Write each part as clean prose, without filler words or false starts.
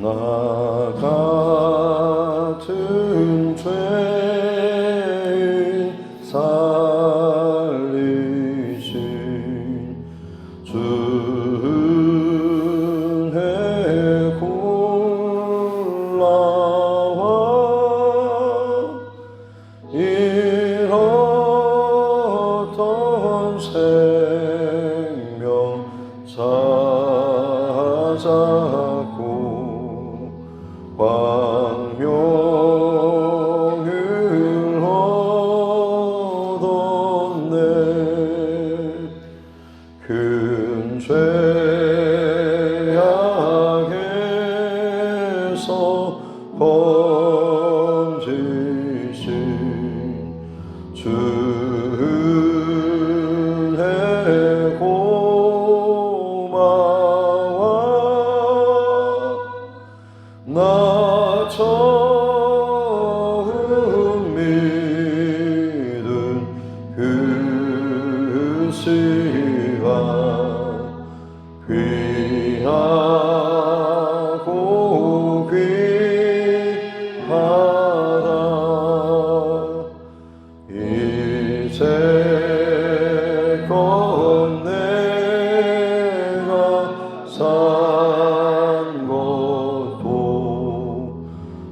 나 같은 죄인 살리신 주 은혜 골라와 잃었던 생명 찾았고 광명을 얻었네. 큰 죄악에서 건지신 주 은혜 고마워. 나 처음 믿은 그 시간 귀하고 귀하다. 이제껏 내가 산 것도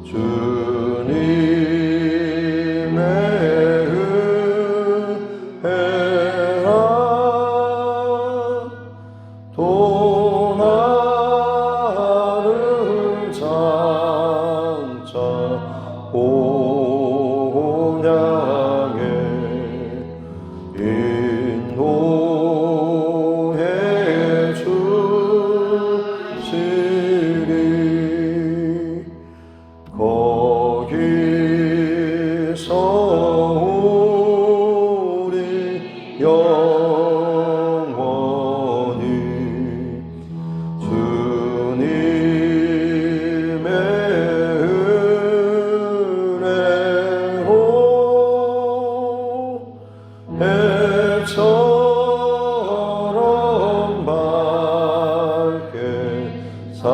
주님의 은혜라. 또 나를 장차 본향에 인도해 주시리. 거기서 우리 영원히 주님의 은혜로 해처럼 밝게 살면서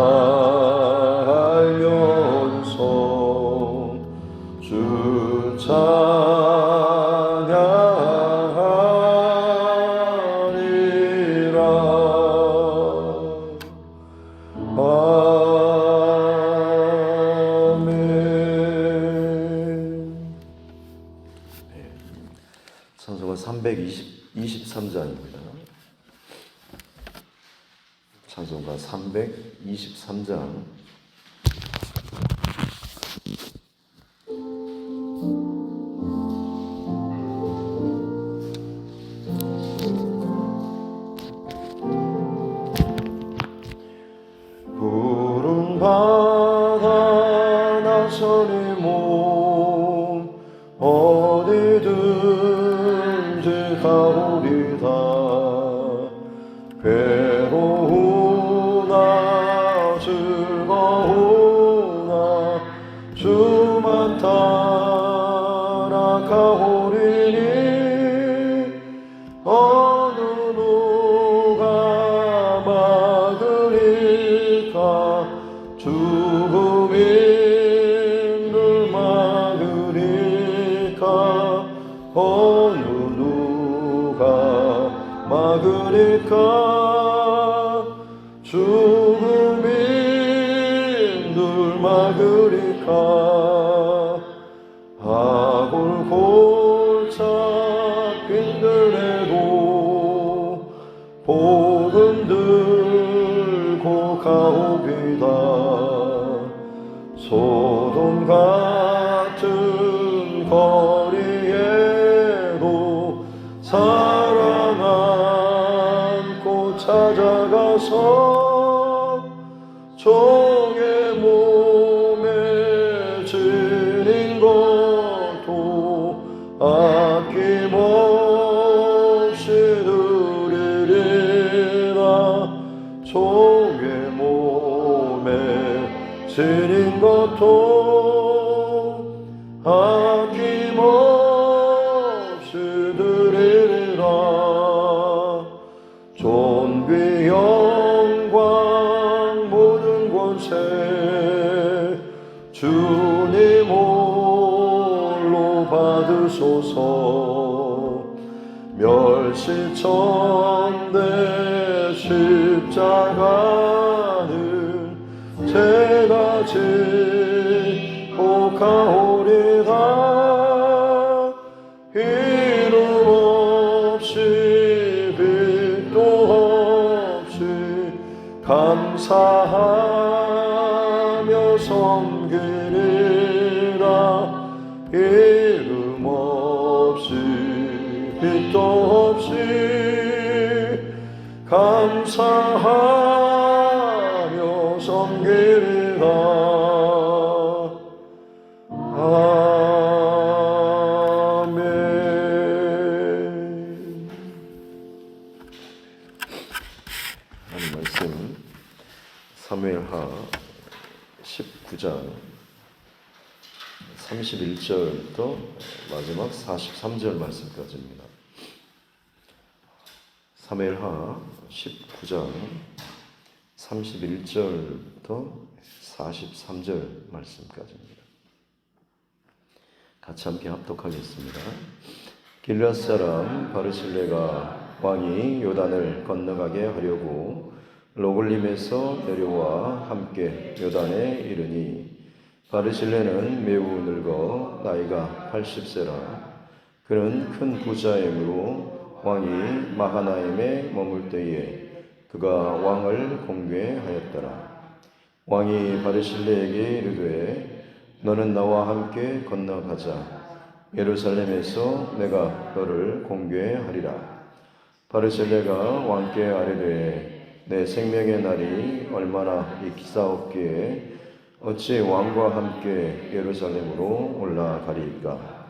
주 찬양하리라. 아멘. 찬송가 323장입니다. 찬송가 323장. 푸른 바다 나선이 몸 어디든지 가오리다. 괴로우나 즐거우나 주만 따라 가오리니. 어느 누가 막으리까. 죽음이 늘 막으리까. 어느 누가 막으리까. 죽음이 늘 막으리까. 아골골짝 빈들에도 복음 들고 가오리다. 소돔 같은 거리에도 사랑 안고 찾아가서 종의 몸에 지닌 것도 아낌없이 드리리라. 종의 몸에 지닌 것도 아낌없이 드리리라. 존귀 영광 모든 권세 주님 홀로 받으소서. 멸시천대 십자가는 제가 지옥하오리다. 이름 없이 빛도 없이 감사하며 섬기리라. 이름 없이 빛도 없이 감사하며 섬기리라. 아멘. 하나님 말씀 사무엘하 19장 31절부터 마지막 43절 말씀까지입니다. 사무엘하 19장 31절부터 43절 말씀까지입니다. 같이 함께 합독하겠습니다. 길앗 사람 바르실레가 왕이 요단을 건너가게 하려고 로글림에서 내려와 함께 요단에 이르니 바르실레는 매우 늙어 나이가 80세라. 그는 큰 부자이므로 왕이 마하나임에 머물 때에 그가 왕을 공개하였더라. 왕이 바르실레에게 이르되 너는 나와 함께 건너가자. 예루살렘에서 내가 너를 공개하리라. 바르실레가 왕께 아뢰되 내 생명의 날이 얼마나 익사옵기에 어찌 왕과 함께 예루살렘으로 올라가리이까.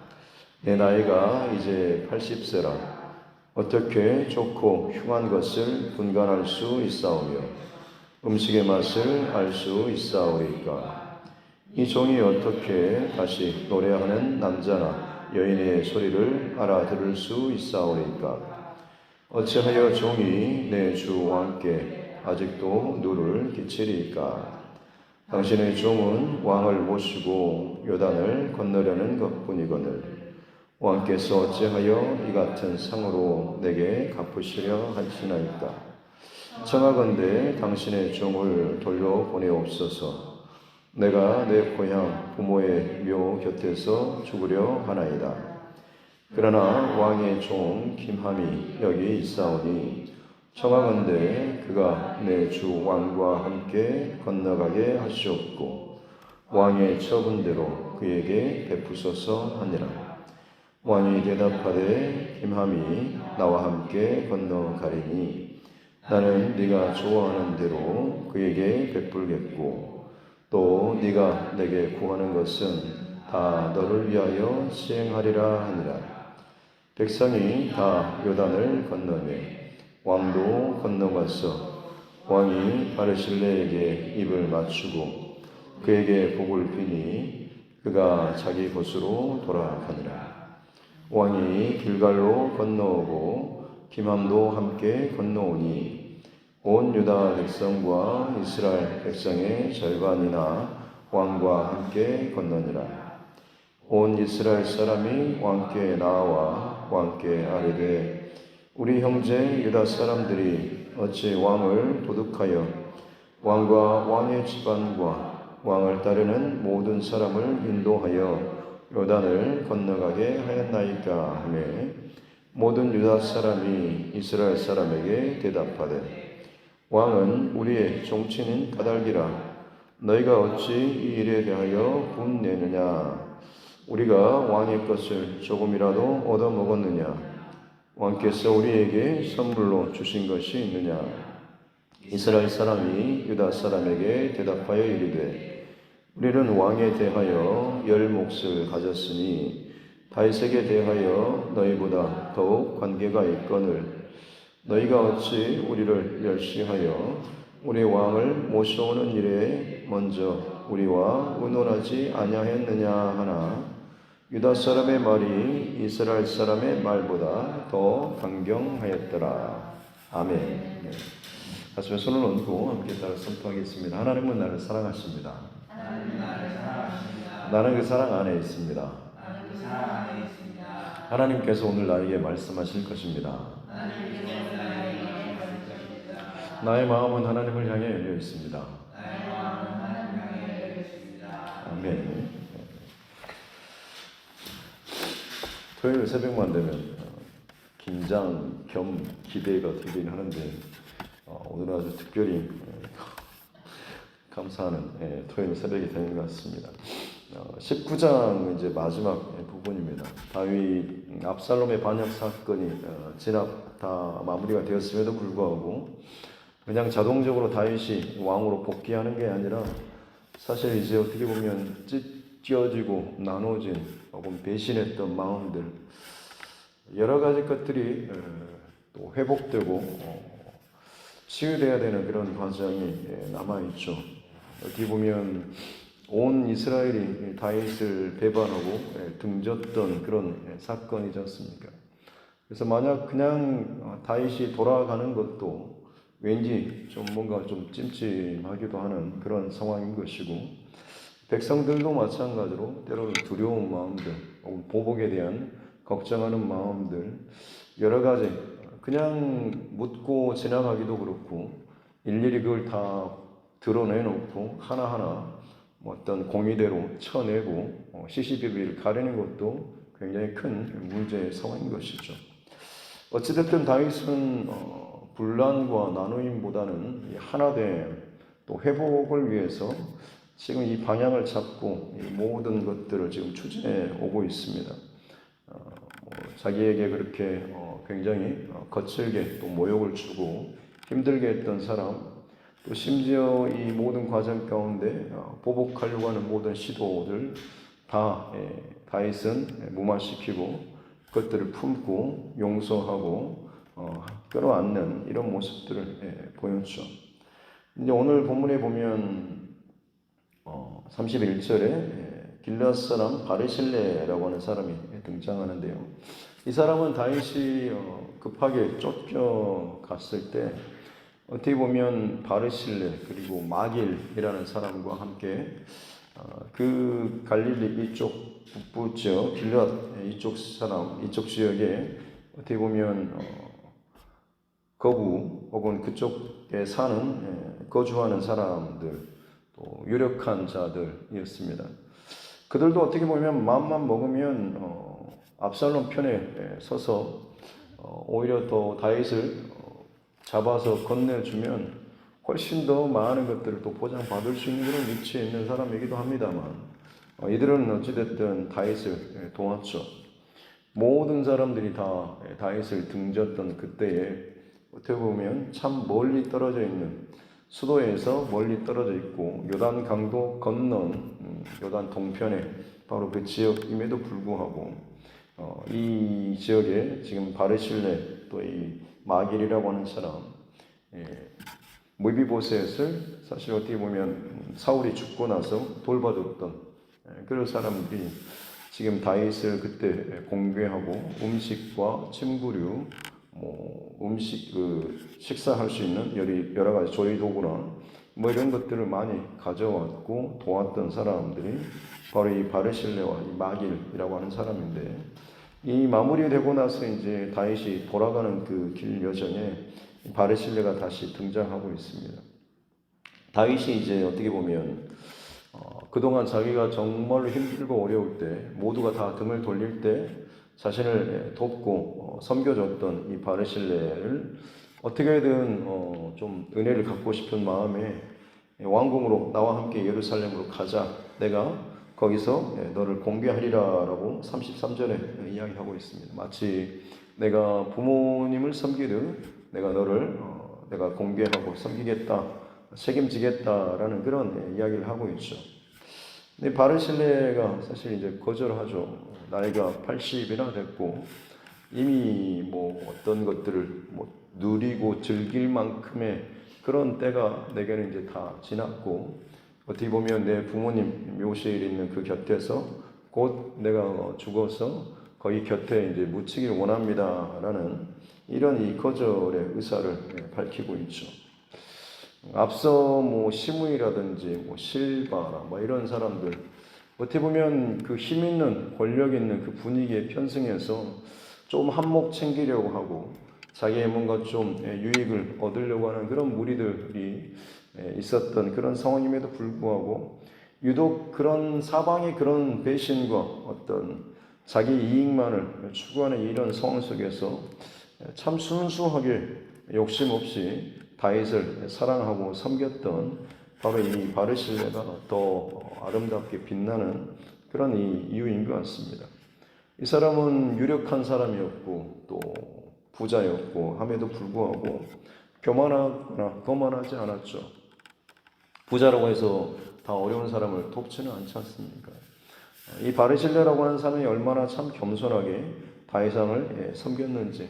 내 나이가 이제 80세라. 어떻게 좋고 흉한 것을 분간할 수 있사오며 음식의 맛을 알 수 있사오리까. 이 종이 어떻게 다시 노래하는 남자나 여인의 소리를 알아들을 수 있사오리까. 어찌하여 종이 내 주 왕께 아직도 누를 끼치리까. 당신의 종은 왕을 모시고 요단을 건너려는 것뿐이거늘 왕께서 어찌하여 이 같은 상으로 내게 갚으시려 하시나이까. 청하건대 당신의 종을 돌려보내옵소서. 내가 내 고향 부모의 묘 곁에서 죽으려 하나이다. 그러나 왕의 종 김함이 여기 있사오니 청하건대 그가 내 주 왕과 함께 건너가게 하시옵고 왕의 처분대로 그에게 베푸소서 하니라. 왕이 대답하되 김함이 나와 함께 건너가리니 나는 네가 좋아하는 대로 그에게 베풀겠고 또 네가 내게 구하는 것은 다 너를 위하여 시행하리라 하니라. 백성이 다 요단을 건너매 왕도 건너가서 왕이 바르실레에게 입을 맞추고 그에게 복을 비니 그가 자기 곳으로 돌아가니라. 왕이 길갈로 건너오고 김함도 함께 건너오니 온 유다 백성과 이스라엘 백성의 절반이나 왕과 함께 건너니라. 온 이스라엘 사람이 왕께 나와 왕께 아뢰되 우리 형제 유다 사람들이 어찌 왕을 도둑하여 왕과 왕의 집안과 왕을 따르는 모든 사람을 인도하여 요단을 건너가게 하였나이까 하며 모든 유다 사람이 이스라엘 사람에게 대답하되 왕은 우리의 종친인 까닭이라. 너희가 어찌 이 일에 대하여 분내느냐. 우리가 왕의 것을 조금이라도 얻어먹었느냐. 왕께서 우리에게 선물로 주신 것이 있느냐. 이스라엘 사람이 유다 사람에게 대답하여 이르되 우리는 왕에 대하여 열 몫을 가졌으니 다윗에게 대하여 너희보다 더욱 관계가 있거늘 너희가 어찌 우리를 멸시하여 우리 왕을 모셔오는 일에 먼저 우리와 의논하지 아니하였느냐 하나 유다 사람의 말이 이스라엘 사람의 말보다 더 강경하였더라. 아멘. 네. 가슴에 손을 얹고 함께 따라 선포하겠습니다. 하나님은 나를 사랑하십니다. 나는 그 사랑 안에 있습니다. 하나님께서 오늘 나에게 말씀하실 것입니다. 나의 마음은 하나님을 향해 열려 있습니다. 아멘. 토요일 새벽만 되면 긴장 겸 기대가 되긴 하는데 오늘은 아주 특별히 감사하는 토요일 새벽이 되는 것 같습니다. 19장 이제 마지막 부분입니다. 다윗 압살롬의 반역 사건이 진압 다 마무리가 되었음에도 불구하고 그냥 자동적으로 다윗이 왕으로 복귀하는 게 아니라 사실 이제 어떻게 보면 찢겨지고 나눠진 혹은 배신했던 마음들 여러 가지 것들이 또 회복되고 치유돼야 되는 그런 과정이 남아있죠. 어떻게 보면 온 이스라엘이 다윗을 배반하고 등졌던 그런 사건이지 않습니까? 그래서 만약 그냥 다윗이 돌아가는 것도 왠지 좀 뭔가 좀 찜찜하기도 하는 그런 상황인 것이고 백성들도 마찬가지로 때로는 두려운 마음들 혹은 보복에 대한 걱정하는 마음들 여러 가지 그냥 묻고 지나가기도 그렇고 일일이 그걸 다 드러내놓고 하나하나 어떤 공의대로 쳐내고 시시비비를 가리는 것도 굉장히 큰 문제의 상황인 것이죠. 어찌됐든 다윗은 분란과 나누임보다는 하나됨 또 회복을 위해서 지금 이 방향을 잡고 이 모든 것들을 지금 추진해 오고 있습니다. 자기에게 그렇게 굉장히 거칠게 또 모욕을 주고 힘들게 했던 사람 또 심지어 이 모든 과정 가운데 보복하려고 하는 모든 시도들 다 다윗은 무마시키고 그것들을 품고 용서하고 끌어안는 이런 모습들을 보였죠. 이제 오늘 본문에 보면 31절에 길르앗 사람 바르실레라고 하는 사람이 등장하는데요. 이 사람은 다윗이 급하게 쫓겨갔을 때 어떻게 보면 바르실레 그리고 마길이라는 사람과 함께 그 갈릴리 이쪽 북부 지역 길르앗 이쪽 사람 이쪽 지역에 어떻게 보면 거부 혹은 그쪽에 사는 거주하는 사람들 또 유력한 자들이었습니다. 그들도 어떻게 보면 마음만 먹으면 압살롬 편에 서서 오히려 더 다윗을 잡아서 건네주면 훨씬 더 많은 것들을 또 보장받을 수 있는 그런 위치에 있는 사람이기도 합니다만 이들은 어찌됐든 다윗을 도왔죠. 모든 사람들이 다 다윗을 등졌던 그때에 어떻게 보면 참 멀리 떨어져 있는 수도에서 멀리 떨어져 있고 요단 강도 건넌 요단 동편에 바로 그 지역임에도 불구하고 이 지역에 지금 바르실레 또 이 마길이라고 하는 사람 무비보셋을 사실 어떻게 보면 사울이 죽고 나서 돌봐줬던 그런 사람들이 지금 다윗을 그때 공개하고 음식과 침구류 음식 식사할 수 있는 여러 가지 조리 도구나 이런 것들을 많이 가져왔고 도왔던 사람들이 바로 이 바르실레와 이 마길이라고 하는 사람인데 이 마무리되고 나서 이제 다윗이 돌아가는 그 길 여정에 바르실레가 다시 등장하고 있습니다. 다윗이 이제 어떻게 보면 그동안 자기가 정말로 힘들고 어려울 때 모두가 다 등을 돌릴 때 자신을 돕고 섬겨줬던 이 바르실레를 어떻게든 좀 은혜를 갖고 싶은 마음에 왕궁으로 나와 함께 예루살렘으로 가자. 내가 거기서 너를 공개하리라라고 33절에 이야기하고 있습니다. 마치 내가 부모님을 섬기듯 내가 너를 내가 공개하고 섬기겠다, 책임지겠다라는 그런 이야기를 하고 있죠. 근데 바르실레가 사실 이제 거절하죠. 나이가 80이나 됐고 이미 어떤 것들을 누리고 즐길 만큼의 그런 때가 내게는 이제 다 지났고 어떻게 보면 내 부모님 묘실에 있는 그 곁에서 곧 내가 죽어서 거기 곁에 이제 묻히길 원합니다라는 이런 이 거절의 의사를 밝히고 있죠. 앞서 뭐 시므이라든지 뭐 실바라 뭐 이런 사람들 어떻게 보면 그 힘 있는 권력 있는 그 분위기에 편승해서 좀 한몫 챙기려고 하고 자기의 뭔가 좀 유익을 얻으려고 하는 그런 무리들이 있었던 그런 상황임에도 불구하고 유독 그런 사방의 그런 배신과 어떤 자기 이익만을 추구하는 이런 상황 속에서 참 순수하게 욕심 없이 다윗을 사랑하고 섬겼던 바로 이 바르실레가 더 아름답게 빛나는 그런 이유인 것 같습니다. 이 사람은 유력한 사람이었고 또 부자였고 함에도 불구하고 교만하거나 거만하지 않았죠. 부자라고 해서 다 어려운 사람을 돕지는 않지 않습니까? 이 바르실레라고 하는 사람이 얼마나 참 겸손하게 다윗왕을 섬겼는지,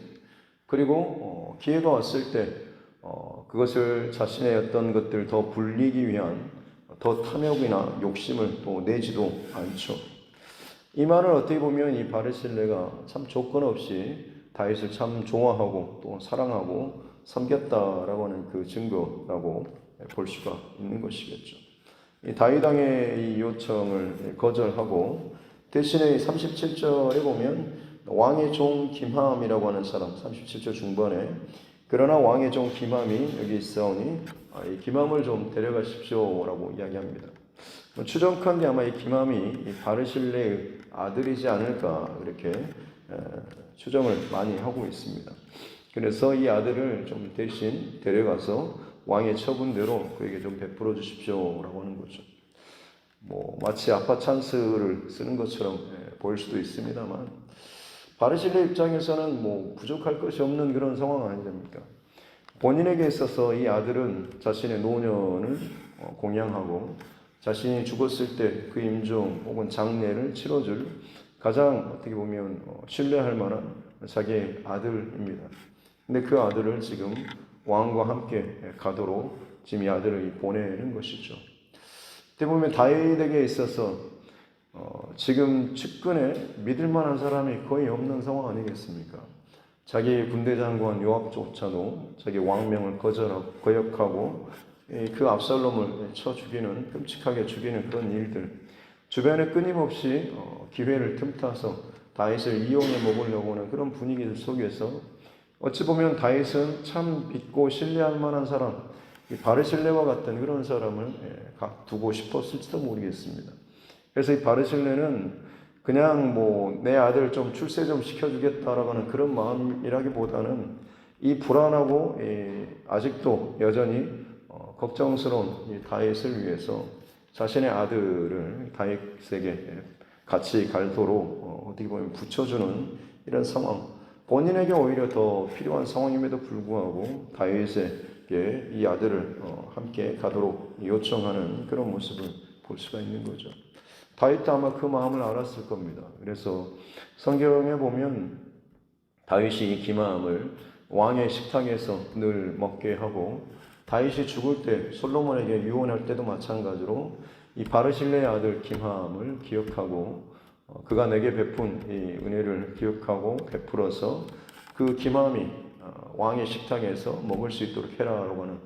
그리고 기회가 왔을 때 그것을 자신의 어떤 것들 더 불리기 위한 더 탐욕이나 욕심을 또 내지도 않죠. 이 말을 어떻게 보면 이 바르실레가 참 조건 없이 다윗을 참 좋아하고 또 사랑하고 섬겼다라고 하는 그 증거라고 볼 수가 있는 것이겠죠. 이 다윗 왕의 이 요청을 거절하고 대신에 37절에 보면 왕의 종 김함이라고 하는 사람, 37절 중반에 그러나 왕의 종 김함이 여기 있사오니 이 김함을 좀 데려가십시오라고 이야기합니다. 추정컨대 아마 이 김함이 이 바르실레의 아들이지 않을까 이렇게 추정을 많이 하고 있습니다. 그래서 이 아들을 좀 대신 데려가서 왕의 처분대로 그에게 좀 베풀어 주십시오라고 하는 거죠. 뭐 마치 아빠 찬스를 쓰는 것처럼 보일 수도 있습니다만 바르실레 입장에서는 뭐 부족할 것이 없는 그런 상황 아니십니까? 본인에게 있어서 이 아들은 자신의 노년을 공양하고 자신이 죽었을 때 그 임종 혹은 장례를 치러줄 가장 어떻게 보면 신뢰할 만한 자기의 아들입니다. 근데 그 아들을 지금 왕과 함께 가도록 지금 이 아들을 보내는 것이죠. 어떻게 보면 다윗에게 있어서 지금 측근에 믿을 만한 사람이 거의 없는 상황 아니겠습니까? 자기 군대 장관 요압조차도 자기 왕명을 거역하고 그 압살롬을 쳐 죽이는, 끔찍하게 죽이는 그런 일들, 주변에 끊임없이 기회를 틈타서 다윗을 이용해 먹으려고 하는 그런 분위기 속에서 어찌 보면 다윗은 참 믿고 신뢰할 만한 사람, 바르실레와 같은 그런 사람을 두고 싶었을지도 모르겠습니다. 그래서 이 바르실레는 그냥 뭐 내 아들 좀 출세 좀 시켜주겠다라고 하는 그런 마음이라기보다는 이 불안하고 아직도 여전히 걱정스러운 이 다윗을 위해서 자신의 아들을 다윗에게 같이 갈도록 어떻게 보면 붙여주는 이런 상황, 본인에게 오히려 더 필요한 상황임에도 불구하고 다윗에게 이 아들을 함께 가도록 요청하는 그런 모습을 볼 수가 있는 거죠. 다윗도 아마 그 마음을 알았을 겁니다. 그래서 성경에 보면 다윗이 이 기맘을 왕의 식탁에서 늘 먹게 하고 다윗이 죽을 때 솔로몬에게 유언할 때도 마찬가지로 이 바르실레의 아들 김함을 기억하고 그가 내게 베푼 이 은혜를 기억하고 베풀어서 그 김함이 왕의 식탁에서 먹을 수 있도록 해라라고 하는,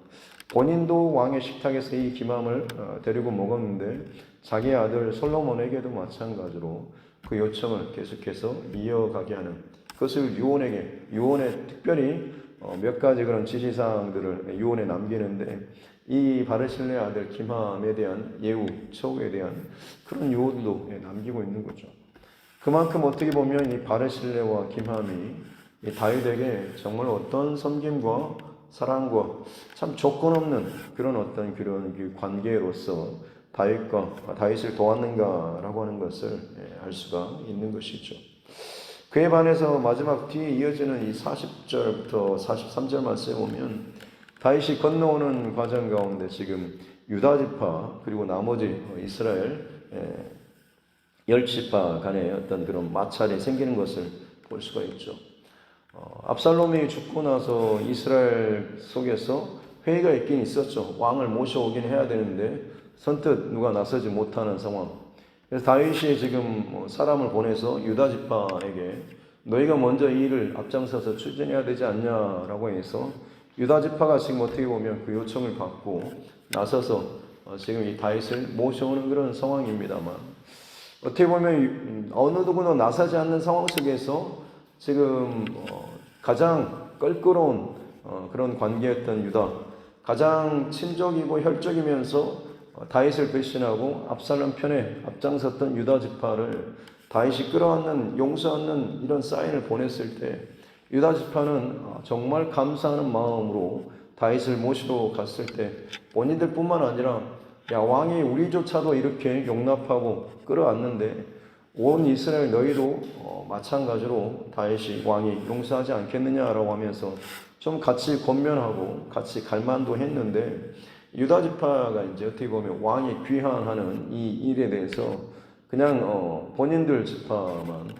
본인도 왕의 식탁에서 이 김함을 데리고 먹었는데 자기 아들 솔로몬에게도 마찬가지로 그 요청을 계속해서 이어가게 하는, 그것을 유언에 특별히 몇 가지 그런 지시사항들을 유언에 남기는데 이 바르실레 아들 김함에 대한 예우, 처우에 대한 그런 유언도 남기고 있는 거죠. 그만큼 어떻게 보면 이 바르실레와 김함이 이 다윗에게 정말 어떤 섬김과 사랑과 참 조건 없는 그런 어떤 그런 관계로서 다윗을 도왔는가라고 하는 것을 알 수가 있는 것이죠. 그에 반해서 마지막 뒤에 이어지는 이 40절부터 43절 말씀에 보면 다윗이 건너오는 과정 가운데 지금 유다 지파 그리고 나머지 이스라엘 10지파 간의 어떤 그런 마찰이 생기는 것을 볼 수가 있죠. 압살롬이 죽고 나서 이스라엘 속에서 회의가 있긴 있었죠. 왕을 모셔오긴 해야 되는데 선뜻 누가 나서지 못하는 상황. 그래서 다윗이 지금 사람을 보내서 유다 지파에게 너희가 먼저 이 일을 앞장서서 추진해야 되지 않냐라고 해서 유다 지파가 지금 어떻게 보면 그 요청을 받고 나서서 지금 이 다윗을 모셔오는 그런 상황입니다만, 어떻게 보면 어느 누구나 나서지 않는 상황 속에서 지금 가장 껄끄러운 그런 관계였던 유다, 가장 친족이고 혈족이면서 다윗을 배신하고 압살롬 편에 앞장섰던 유다 지파를 다윗이 끌어안는, 용서하는 이런 사인을 보냈을 때 유다 지파는 정말 감사하는 마음으로 다윗을 모시러 갔을 때 본인들뿐만 아니라, 야, 왕이 우리조차도 이렇게 용납하고 끌어안는데 온 이스라엘 너희도 마찬가지로 다윗이 왕이 용서하지 않겠느냐라고 하면서 좀 같이 권면하고 같이 갈만도 했는데, 유다 지파가 이제 어떻게 보면 왕이 귀환하는 이 일에 대해서 그냥 본인들 지파만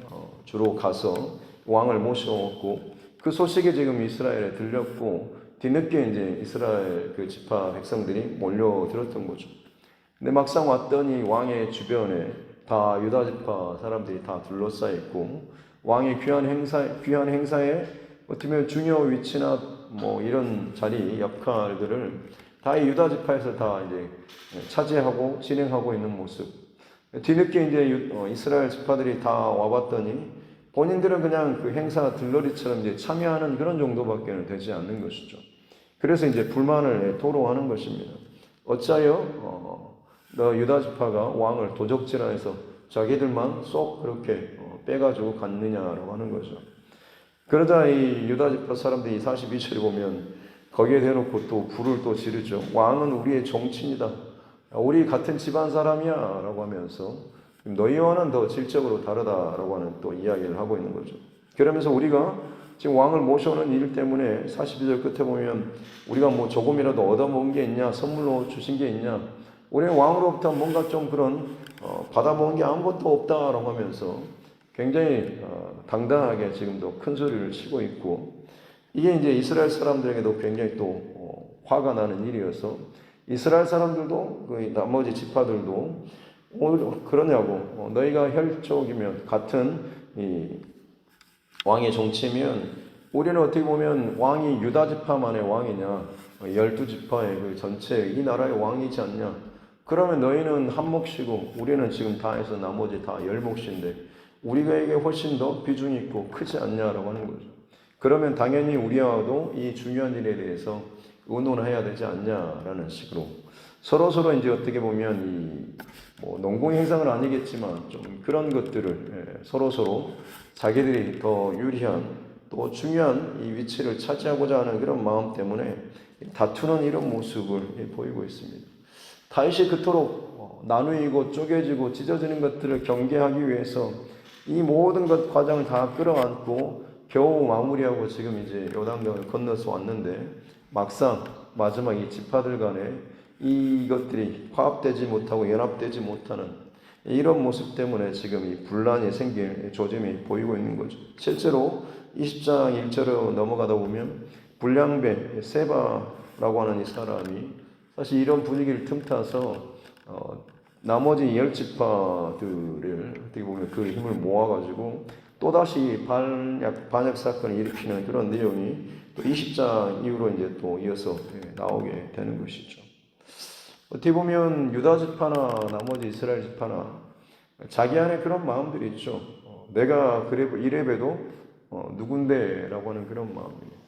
주로 가서 왕을 모셔왔고, 그 소식이 지금 이스라엘에 들렸고 뒤늦게 이제 이스라엘 그 지파 백성들이 몰려들었던 거죠. 근데 막상 왔더니 왕의 주변에 다 유다 지파 사람들이 다 둘러싸여 있고, 왕의 귀한 행사에 어떻게 보면 중요 위치나 뭐 이런 자리 역할들을 다 유다 지파에서 다 이제 차지하고 진행하고 있는 모습. 뒤늦게 이제 이스라엘 지파들이 다 와봤더니 본인들은 그냥 그 행사 들러리처럼 이제 참여하는 그런 정도밖에는 되지 않는 것이죠. 그래서 이제 불만을 토로하는 것입니다. 어찌하여 너 유다 지파가 왕을 도적질하여서 자기들만 쏙 그렇게 빼가지고 갔느냐라고 하는 거죠. 그러자 이 유다 지파 사람들이 42절에 보면 거기에 대놓고 또 불을 또 지르죠. 왕은 우리의 종친이다. 우리 같은 집안 사람이야 라고 하면서 너희와는 더 질적으로 다르다라고 하는 또 이야기를 하고 있는 거죠. 그러면서 우리가 지금 왕을 모셔오는 일 때문에 42절 끝에 보면 우리가 뭐 조금이라도 얻어먹은 게 있냐, 선물로 주신 게 있냐, 우리는 왕으로부터 뭔가 좀 그런 받아먹은 게 아무것도 없다라고 하면서 굉장히 당당하게 지금도 큰 소리를 치고 있고, 이게 이제 이스라엘 사람들에게도 굉장히 또 화가 나는 일이어서 이스라엘 사람들도 그 나머지 지파들도 그러냐고, 너희가 혈족이면 같은 이 왕의 종치면 우리는 어떻게 보면 왕이 유다 지파만의 왕이냐, 12지파의 그 전체 이 나라의 왕이지 않냐, 그러면 너희는 한 몫이고 우리는 지금 다 해서 나머지 다 10몫인데 우리에게 훨씬 더 비중이 있고 크지 않냐라고 하는 거죠. 그러면 당연히 우리와도 이 중요한 일에 대해서 의논해야 되지 않냐라는 식으로 서로 이제 어떻게 보면 뭐 농공 행상은 아니겠지만 좀 그런 것들을 서로 자기들이 더 유리한 또 중요한 이 위치를 차지하고자 하는 그런 마음 때문에 다투는 이런 모습을 보이고 있습니다. 다윗이 그토록 나누이고 쪼개지고 찢어지는 것들을 경계하기 위해서 이 모든 것 과정을 다 끌어안고 겨우 마무리하고 지금 이제 요단강을 건너서 왔는데, 막상 마지막 이 지파들 간에 이것들이 화합되지 못하고 연합되지 못하는 이런 모습 때문에 지금 이 분란이 생길 조짐이 보이고 있는 거죠. 실제로 20장 1절로 넘어가다 보면 불량배 세바라고 하는 이 사람이 사실 이런 분위기를 틈타서 나머지 10지파들을 어떻게 보면 그 힘을 모아가지고 또다시 반역 사건을 일으키는 그런 내용이 또 20장 이후로 이제 또 이어서 나오게 되는 것이죠. 어떻게 보면 유다 지파나 나머지 이스라엘 지파나 자기 안에 그런 마음들이 있죠. 내가 그래 이래봬도 누군데라고 하는 그런 마음이에요.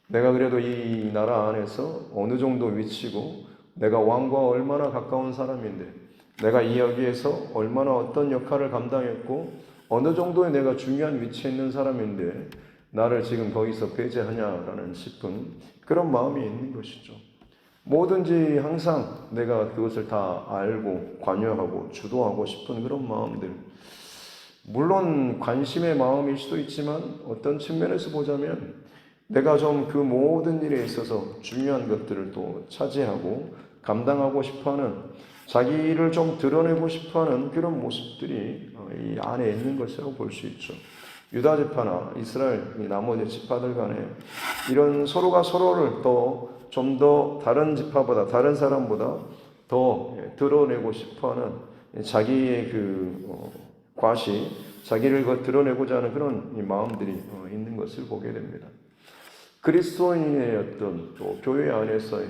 내가 그래도 이 나라 안에서 어느 정도 위치고 내가 왕과 얼마나 가까운 사람인데 내가 이 여기에서 얼마나 어떤 역할을 감당했고 어느 정도의 내가 중요한 위치에 있는 사람인데 나를 지금 거기서 배제하냐라는 싶은 그런 마음이 있는 것이죠. 뭐든지 항상 내가 그것을 다 알고 관여하고 주도하고 싶은 그런 마음들, 물론 관심의 마음일 수도 있지만 어떤 측면에서 보자면 내가 좀 그 모든 일에 있어서 중요한 것들을 또 차지하고 감당하고 싶어하는, 자기를 좀 드러내고 싶어하는 그런 모습들이 이 안에 있는 것이라고 볼 수 있죠. 유다 지파나 이스라엘 나머지 지파들 간에 이런 서로가 서로를 좀 더 다른 지파보다 다른 사람보다 더 드러내고 싶어하는 자기의 그 과시, 자기를 드러내고자 하는 그런 마음들이 있는 것을 보게 됩니다. 그리스도인의 어떤 또 교회 안에서의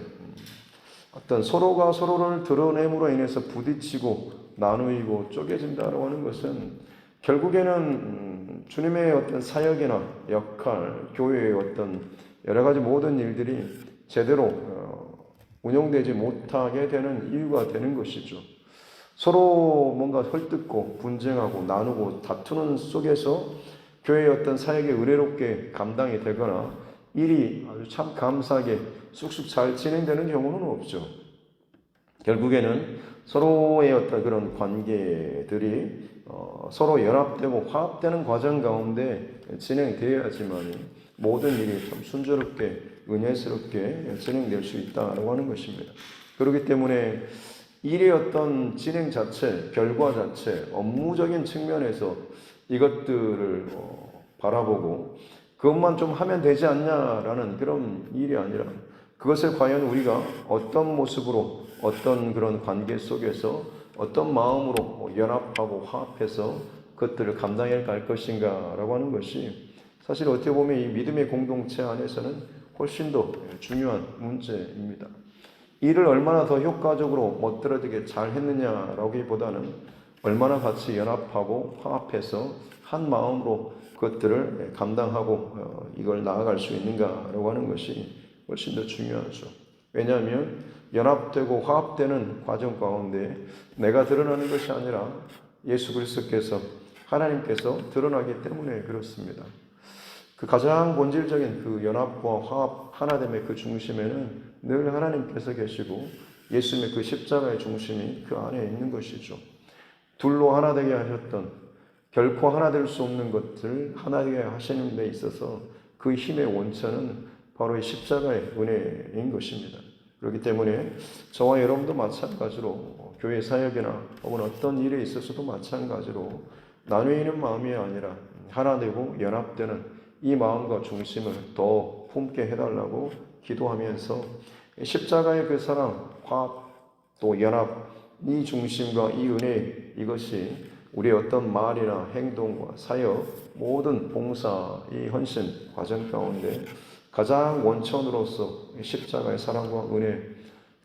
어떤 서로가 서로를 드러냄으로 인해서 부딪히고 나누이고 쪼개진다고 하는 것은 결국에는 주님의 어떤 사역이나 역할, 교회의 어떤 여러 가지 모든 일들이 제대로 운영되지 못하게 되는 이유가 되는 것이죠. 서로 뭔가 헐뜯고 분쟁하고 나누고 다투는 속에서 교회의 어떤 사역이 의례롭게 감당이 되거나 일이 아주 참 감사하게 쑥쑥 잘 진행되는 경우는 없죠. 결국에는 서로의 어떤 그런 관계들이 서로 연합되고 화합되는 과정 가운데 진행되어야지만 모든 일이 좀 순조롭게 은혜스럽게 진행될 수 있다고 하는 것입니다. 그렇기 때문에 일의 어떤 진행 자체, 결과 자체, 업무적인 측면에서 이것들을 바라보고 그것만 좀 하면 되지 않냐라는 그런 일이 아니라 그것을 과연 우리가 어떤 모습으로 어떤 그런 관계 속에서 어떤 마음으로 연합하고 화합해서 그것들을 감당해 갈 것인가라고 하는 것이 사실 어떻게 보면 이 믿음의 공동체 안에서는 훨씬 더 중요한 문제입니다. 일을 얼마나 더 효과적으로 멋들어지게 잘 했느냐라기보다는 얼마나 같이 연합하고 화합해서 한 마음으로 그것들을 감당하고 이걸 나아갈 수 있는가라고 하는 것이 훨씬 더 중요하죠. 왜냐하면 연합되고 화합되는 과정 가운데 내가 드러나는 것이 아니라 예수 그리스도께서 하나님께서 드러나기 때문에 그렇습니다. 그 가장 본질적인 그 연합과 화합 하나됨의 그 중심에는 늘 하나님께서 계시고 예수님의 그 십자가의 중심이 그 안에 있는 것이죠. 둘로 하나 되게 하셨던 결코 하나 될 수 없는 것들 하나 되게 하시는 데 있어서 그 힘의 원천은 바로 이 십자가의 은혜인 것입니다. 그렇기 때문에 저와 여러분도 마찬가지로 교회 사역이나 혹은 어떤 일에 있어서도 마찬가지로 나뉘는 마음이 아니라 하나 되고 연합되는 이 마음과 중심을 더 품게 해달라고 기도하면서 십자가의 그 사랑, 화합, 또 연합, 이 중심과 이 은혜 이것이 우리의 어떤 말이나 행동과 사역, 모든 봉사, 이 헌신 과정 가운데 가장 원천으로서 십자가의 사랑과 은혜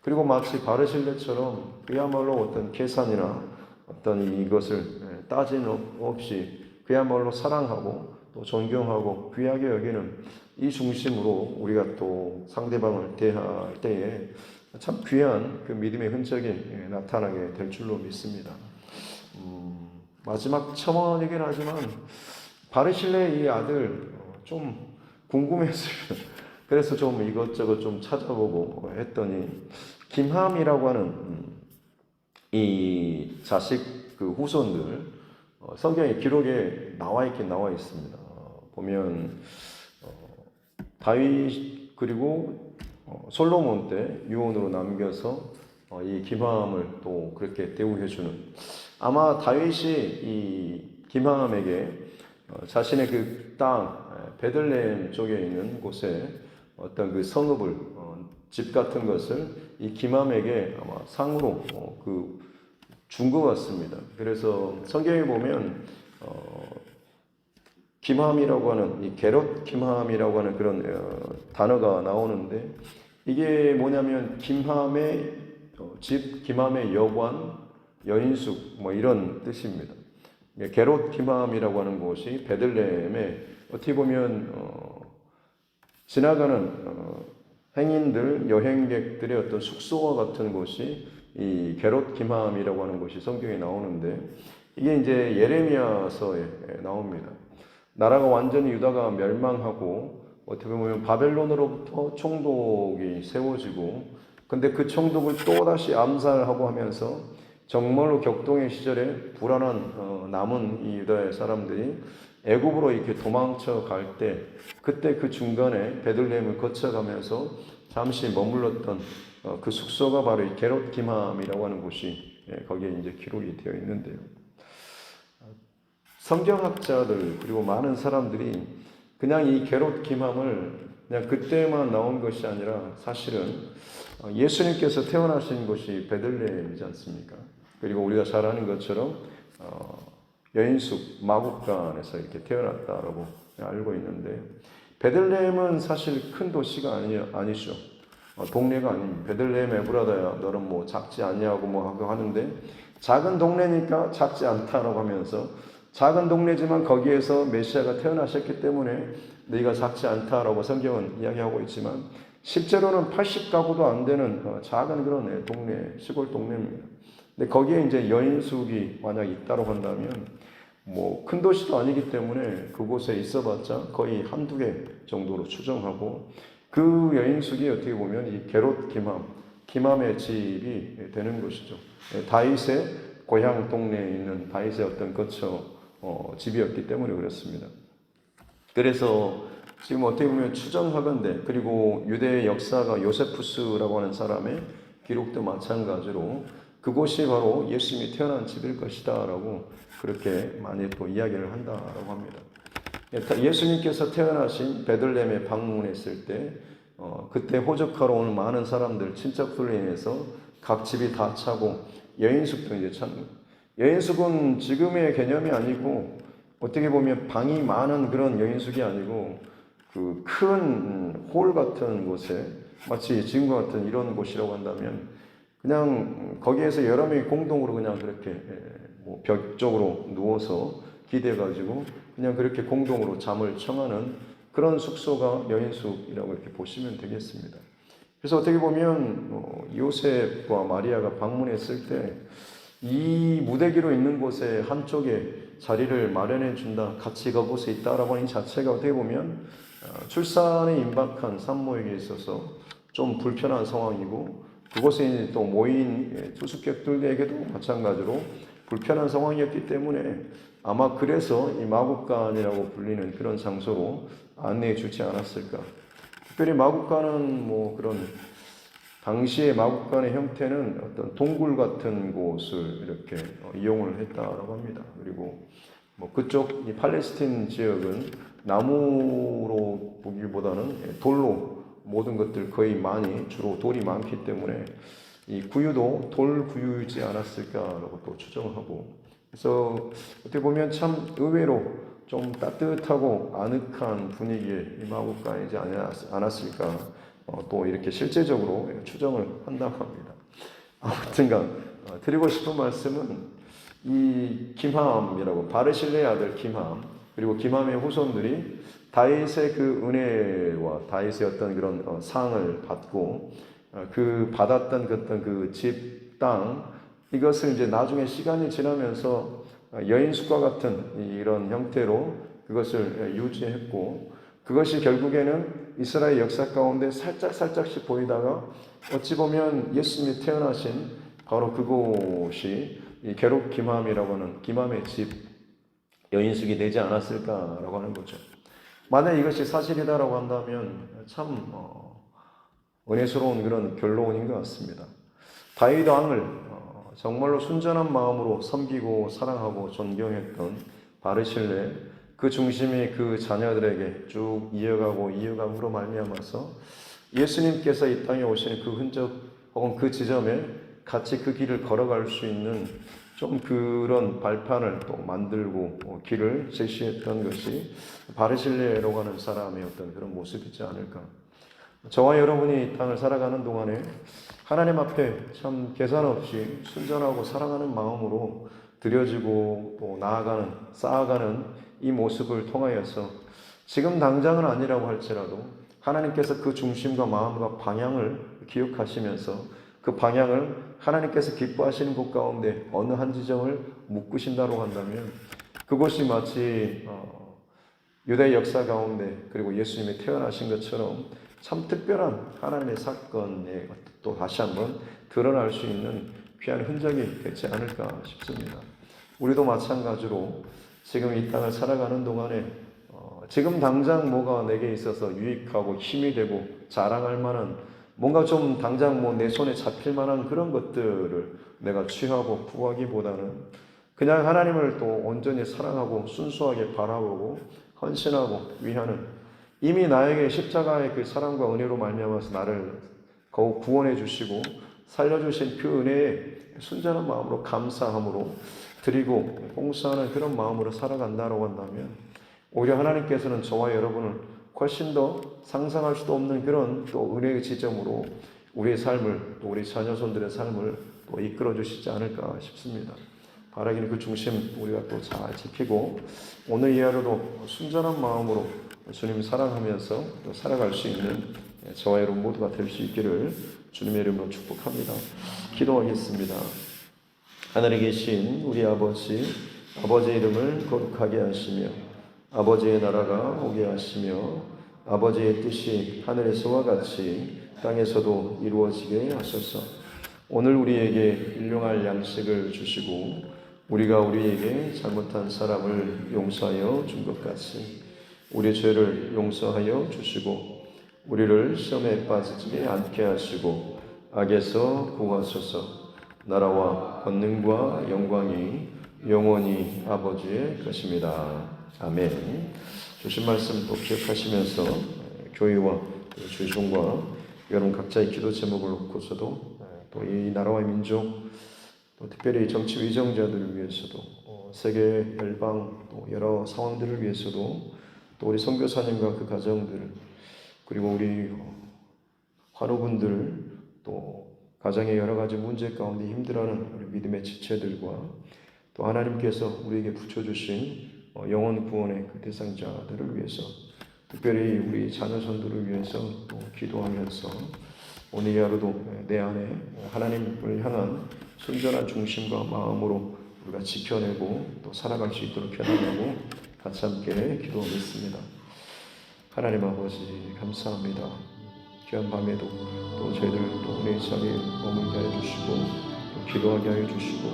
그리고 마치 바르실레처럼 그야말로 어떤 계산이나 어떤 이것을 따짐 없이 그야말로 사랑하고 또 존경하고 귀하게 여기는 이 중심으로 우리가 또 상대방을 대할 때에 참 귀한 그 믿음의 흔적이 나타나게 될 줄로 믿습니다. 마지막 첨언이긴 하지만 바르실레의 이 아들 좀 궁금했어요. 그래서 좀 이것저것 좀 찾아보고 했더니 김함이라고 하는 이 자식 그 후손들 성경의 기록에 나와 있습니다. 보면 다윗 그리고 솔로몬 때 유언으로 남겨서 이 김함을 또 그렇게 대우해 주는 아마 다윗이 이 김함에게 자신의 그 땅 베들레헴 쪽에 있는 곳에 어떤 그 성읍을 집 같은 것을 이 김함에게 아마 상으로 준 것 같습니다. 그래서 성경에 보면 김함이라고 하는 이 게롯 김함이라고 하는 그런 단어가 나오는데 이게 뭐냐면 김함의 집, 김함의 여관, 여인숙 뭐 이런 뜻입니다. 게롯 김함이라고 하는 곳이 베들레헴에 어떻게 보면 지나가는 행인들, 여행객들의 어떤 숙소와 같은 곳이 이 게롯 김함이라고 하는 곳이 성경에 나오는데 이게 이제 예레미야서에 나옵니다. 나라가 완전히 유다가 멸망하고 어떻게 보면 바벨론으로부터 총독이 세워지고 근데 그 총독을 또다시 암살하고 하면서 정말로 격동의 시절에 불안한 남은 이 유다의 사람들이 애굽으로 이렇게 도망쳐 갈 때 그때 그 중간에 베들레헴을 거쳐가면서 잠시 머물렀던 그 숙소가 바로 이 게롯 김함이라고 하는 곳이 거기에 이제 기록이 되어 있는데요. 성경학자들 그리고 많은 사람들이 그냥 이 게롯 김함을 그냥 그때만 나온 것이 아니라 사실은 예수님께서 태어나신 곳이 베들레헴이지 않습니까? 그리고 우리가 잘 아는 것처럼 여인숙 마국간에서 이렇게 태어났다라고 알고 있는데 베들레헴은 사실 큰 도시가 아니죠. 동네가 아닙니다. 베들레헴 에브라다야 너는 뭐 작지 않냐고 뭐 하고 하는데 작은 동네니까 작지 않다라고 하면서 작은 동네지만 거기에서 메시아가 태어나셨기 때문에 너희가 작지 않다라고 성경은 이야기하고 있지만 실제로는 80가구도 안 되는 작은 그런 동네, 시골 동네입니다. 근데 거기에 이제 여인숙이 만약 있다고 한다면 뭐 큰 도시도 아니기 때문에 그곳에 있어봤자 거의 한두 개 정도로 추정하고 그 여인숙이 어떻게 보면 이 게롯 기맘의 집이 되는 것이죠. 다윗의 고향 동네에 있는 다윗의 어떤 거처 집이었기 때문에 그렇습니다. 그래서 지금 어떻게 보면 추정하건대 그리고 유대의 역사가 요세푸스라고 하는 사람의 기록도 마찬가지로 그곳이 바로 예수님이 태어난 집일 것이다 라고 그렇게 많이 또 이야기를 한다라고 합니다. 예수님께서 태어나신 베들레헴에 방문했을 때 그때 호적하러 오는 많은 사람들 친척들로 인해서 각 집이 다 차고 여인숙도 이제 찬 여인숙은 지금의 개념이 아니고 어떻게 보면 방이 많은 그런 여인숙이 아니고 그 큰 홀 같은 곳에 마치 지금과 같은 이런 곳이라고 한다면 그냥 거기에서 여러 명이 공동으로 그냥 그렇게 뭐 벽 쪽으로 누워서 기대가지고 그냥 그렇게 공동으로 잠을 청하는 그런 숙소가 여인숙이라고 이렇게 보시면 되겠습니다. 그래서 어떻게 보면 요셉과 마리아가 방문했을 때 이 무대기로 있는 곳에 한쪽에 자리를 마련해 준다, 같이 그곳에 있다라고 하는 자체가 어떻게 보면 출산에 임박한 산모에게 있어서 좀 불편한 상황이고 그곳에 또 모인 투숙객들에게도 마찬가지로 불편한 상황이었기 때문에 아마 그래서 이 마국간이라고 불리는 그런 장소로 안내해 주지 않았을까. 특별히 마국간은 뭐 그런 당시의 마국간의 형태는 어떤 동굴 같은 곳을 이렇게 이용을 했다라고 합니다. 그리고 뭐 그쪽 이 팔레스틴 지역은 나무로 보기보다는 돌로 모든 것들 거의 많이 주로 돌이 많기 때문에 이 구유도 돌 구유이지 않았을까라고 또 추정하고 그래서 어떻게 보면 참 의외로 좀 따뜻하고 아늑한 분위기의 이 마국간이지 않았을까 또 이렇게 실제적으로 추정을 한다고 합니다. 아무튼간 드리고 싶은 말씀은 이 김함이라고 바르실레의 아들 김함 그리고 김함의 후손들이 다윗의 그 은혜와 다윗의 어떤 그런 상을 받고 그 받았던 그 어떤 그 집, 땅 이것을 이제 나중에 시간이 지나면서 여인숙과 같은 이런 형태로 그것을 유지했고 그것이 결국에는 이스라엘 역사 가운데 살짝씩 보이다가 어찌 보면 예수님이 태어나신 바로 그곳이 이 게롯 김함이라고 하는 김함의 집 여인숙이 되지 않았을까라고 하는 거죠. 만약 이것이 사실이다라고 한다면 참 은혜스러운 그런 결론인 것 같습니다. 다윗 왕을 정말로 순전한 마음으로 섬기고 사랑하고 존경했던 바르실레 그 중심이 그 자녀들에게 쭉 이어감으로 말미암아서 예수님께서 이 땅에 오시는 그 흔적 혹은 그 지점에 같이 그 길을 걸어갈 수 있는 좀 그런 발판을 또 만들고 길을 제시했던 것이 바르실레라고 하는 사람의 어떤 그런 모습이지 않을까. 저와 여러분이 이 땅을 살아가는 동안에 하나님 앞에 참 계산 없이 순전하고 사랑하는 마음으로 드려지고 또 쌓아가는 이 모습을 통하여서 지금 당장은 아니라고 할지라도 하나님께서 그 중심과 마음과 방향을 기억하시면서 그 방향을 하나님께서 기뻐하시는 곳 가운데 어느 한 지점을 묶으신다고 한다면 그것이 마치 유대 역사 가운데 그리고 예수님이 태어나신 것처럼 참 특별한 하나님의 사건에 또 다시 한번 드러날 수 있는 귀한 흔적이 되지 않을까 싶습니다. 우리도 마찬가지로 지금 이 땅을 살아가는 동안에 지금 당장 뭐가 내게 있어서 유익하고 힘이 되고 자랑할 만한 뭔가 좀 당장 뭐 내 손에 잡힐 만한 그런 것들을 내가 취하고 구하기보다는 그냥 하나님을 또 온전히 사랑하고 순수하게 바라보고 헌신하고 위하는 이미 나에게 십자가의 그 사랑과 은혜로 말미암아서 나를 더욱 구원해 주시고 살려주신 그 은혜에 순전한 마음으로 감사함으로 드리고 봉사하는 그런 마음으로 살아간다고 한다면 오히려 하나님께서는 저와 여러분을 훨씬 더 상상할 수도 없는 그런 또 은혜의 지점으로 우리의 삶을, 또 우리 자녀손들의 삶을 또 이끌어 주시지 않을까 싶습니다. 바라기는 그 중심 우리가 또 잘 지키고 오늘 이 하루도 순전한 마음으로 주님 사랑하면서 또 살아갈 수 있는 저와 여러분 모두가 될 수 있기를 주님의 이름으로 축복합니다. 기도하겠습니다. 하늘에 계신 우리 아버지, 아버지의 이름을 거룩하게 하시며 아버지의 나라가 오게 하시며 아버지의 뜻이 하늘에서와 같이 땅에서도 이루어지게 하소서. 오늘 우리에게 일용할 양식을 주시고 우리가 우리에게 잘못한 사람을 용서하여 준 것 같이 우리 죄를 용서하여 주시고 우리를 시험에 빠지지 않게 하시고 악에서 구하소서. 나라와 권능과 영광이 영원히 아버지의 것입니다. 아멘. 주신 말씀 또 기억하시면서 교회와 주중과 여러분 각자의 기도 제목을 놓고서도 또 이 나라와 민족 또 특별히 정치 위정자들을 위해서도 세계 열방 또 여러 상황들을 위해서도 또 우리 선교사님과 그 가정들 그리고 우리 환우분들 또 가정의 여러 가지 문제 가운데 힘들어하는 우리 믿음의 지체들과 또 하나님께서 우리에게 붙여주신 영혼 구원의 그 대상자들을 위해서 특별히 우리 자녀손들을 위해서 또 기도하면서 오늘 이 하루도 내 안에 하나님을 향한 순전한 중심과 마음으로 우리가 지켜내고 또 살아갈 수 있도록 변화하고 같이 함께 기도하겠습니다. 하나님 아버지 감사합니다. 귀한 밤에도 또 저희들 또 은혜의 자리에 머물게 하여 주시고 또 기도하게 하여 주시고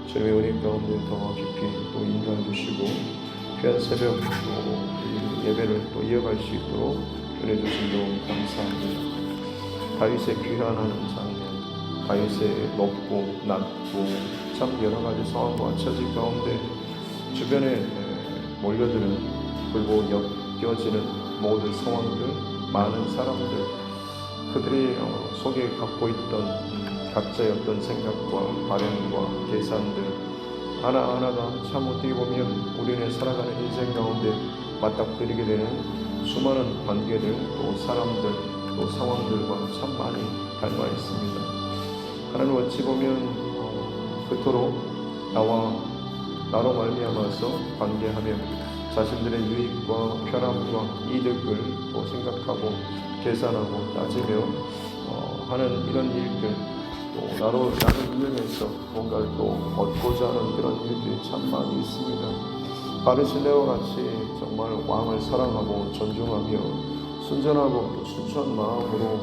주님의 은혜 가운데 더 깊이 또 인도해 주시고 귀한 새벽 또 예배를 또 이어갈 수 있도록 은혜 주신 점 감사합니다. 다윗의 귀환하는 장면, 다윗의 높고 낮고 참 여러 가지 상황과 처지 가운데 주변에 몰려드는 그리고 엮여지는 모든 상황들, 많은 사람들 그들이 속에 갖고 있던 각자의 어떤 생각과 바램과 계산들 하나하나가 참 어떻게 보면 우리는 살아가는 인생 가운데 맞닥뜨리게 되는 수많은 관계들 또 사람들 또 상황들과 참 많이 닮아 있습니다. 하나님 어찌 보면 그토록 나로 말미암아서 관계하며 자신들의 유익과 편함과 이득을 또 생각하고 계산하고 따지며 하는 이런 일들 또 나를 이용해서 뭔가를 또 얻고자 하는 그런 일들이 참 많이 있습니다. 바르실레와 같이 정말 왕을 사랑하고 존중하며 순전하고 또 순수한 마음으로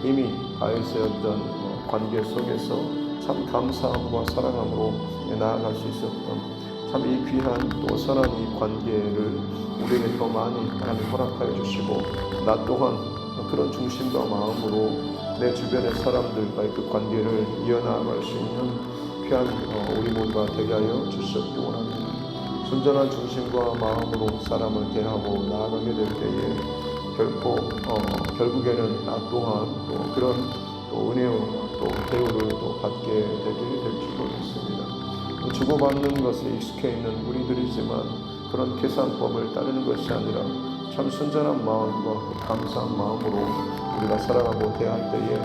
이미 다윗의 어떤 관계 속에서 참 감사함과 사랑함으로 나아갈 수 있었던 참 이 귀한 또 선한 이 관계를 우리에게 더 많이 하나님 허락하여 주시고 나 또한 그런 중심과 마음으로 내 주변의 사람들과의 그 관계를 이어나갈 수 있는 귀한 우리 모두가 되게 하여 주시옵기 원합니다. 순전한 중심과 마음으로 사람을 대하고 나아가게 될 때에 결국에는 나 또한 또 그런 또 은혜와 또 대우를 또 받게 되게 될 줄로 믿습니다. 주고받는 것에 익숙해 있는 우리들이지만 그런 계산법을 따르는 것이 아니라 참 순전한 마음과 감사한 마음으로 우리가 살아가고 대할 때에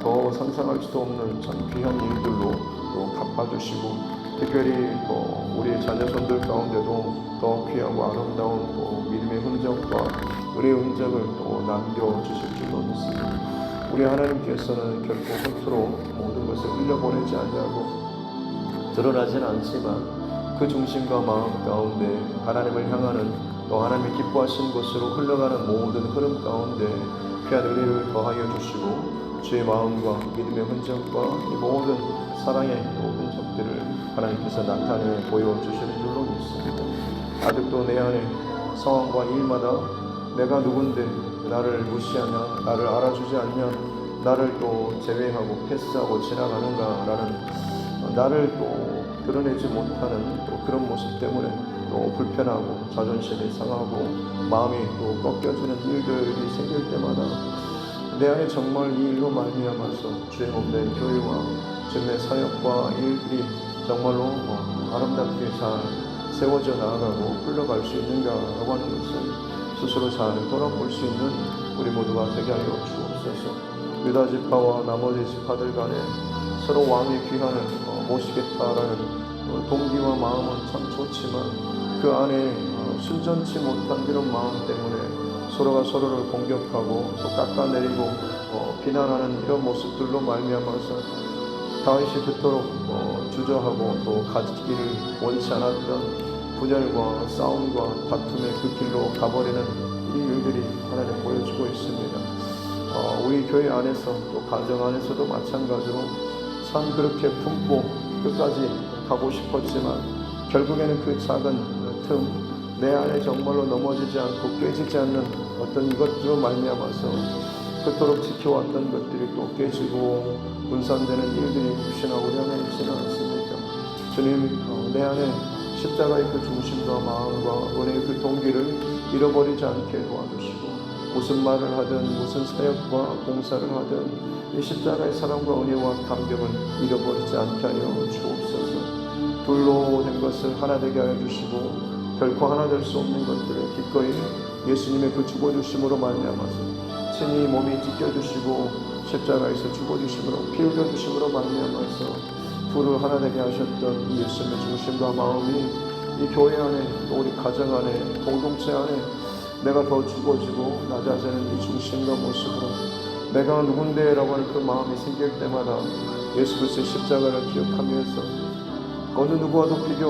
더 상상할 수도 없는 참 귀한 일들로 또 갚아주시고 특별히 또 우리 자녀손들 가운데도 더 귀하고 아름다운 또 믿음의 흔적과 은혜의 흔적을 또 남겨주실 줄로 믿습니다. 우리 하나님께서는 결코 겉으로 모든 것을 흘려보내지 않냐고 드러나진 않지만 그 중심과 마음 가운데 하나님을 향하는 또 하나님이 기뻐하신 곳으로 흘러가는 모든 흐름 가운데 귀한 은혜를 더하여 주시고 주의 마음과 믿음의 흔적과 이 모든 사랑의 흔적들을 하나님께서 나타내 보여주시는 줄로 믿습니다. 아직도 내 안에 상황과 일마다 내가 누군데 나를 무시하냐, 나를 알아주지 않냐, 나를 또 제외하고 패스하고 지나가는가라는 나를 또 드러내지 못하는 또 그런 모습 때문에 또 불편하고 자존심이 상하고 마음이 또 꺾여지는 일들이 생길 때마다 내 안에 정말 이 일로 말미암아서 주의 몸된 교회와 주님의 사역과 일들이 정말로 아름답게 잘 세워져 나아가고 흘러갈 수 있는가라고 하는 것을 스스로 잘 돌아볼 수 있는 우리 모두가 되게 하여 주옵소서. 유다 지파와 나머지 지파들 간에 서로 왕의 귀환을 모시겠다라는 동기와 마음은 참 좋지만 그 안에 순전치 못한 이런 마음 때문에 서로가 서로를 공격하고 또 깎아내리고 비난하는 이런 모습들로 말미암아서 다윗이 그토록 주저하고 또 가지기를 원치 않았던 분열과 싸움과 다툼의 그 길로 가버리는 이 일들이 하나님 보여주고 있습니다. 우리 교회 안에서 또 가정 안에서도 마찬가지로 참 그렇게 품고 끝까지 가고 싶었지만 결국에는 그 작은 틈 내 안에 정말로 넘어지지 않고 깨지지 않는 어떤 이것들로 말미암아서 그토록 지켜왔던 것들이 또 깨지고 분산되는 일들이 혹시나 우리 안에 있지는 않습니까? 주님, 내 안에 십자가의 그 중심과 마음과 은혜의 그 동기를 잃어버리지 않게 도와주시고 무슨 말을 하든 무슨 사역과 봉사를 하든 이 십자가의 사랑과 은혜와 감격을 잃어버리지 않게 하여 주옵소서. 둘로 된 것을 하나 되게 하여 주시고 결코 하나 될 수 없는 것들을 기꺼이 예수님의 그 죽어주심으로 말미암아서 친히 몸이 찢겨주시고 십자가에서 죽어주심으로 피 흘려주심으로 말미암아서 둘을 하나 되게 하셨던 이 예수님의 중심과 마음이 이 교회 안에 또 우리 가정 안에 공동체 안에 내가 더 죽어지고 나 자신은 이 중심과 모습으로 내가 누군데 라고 하는 그 마음이 생길 때마다 예수 그리스도의 십자가를 기억하면서 어느 누구와도 비교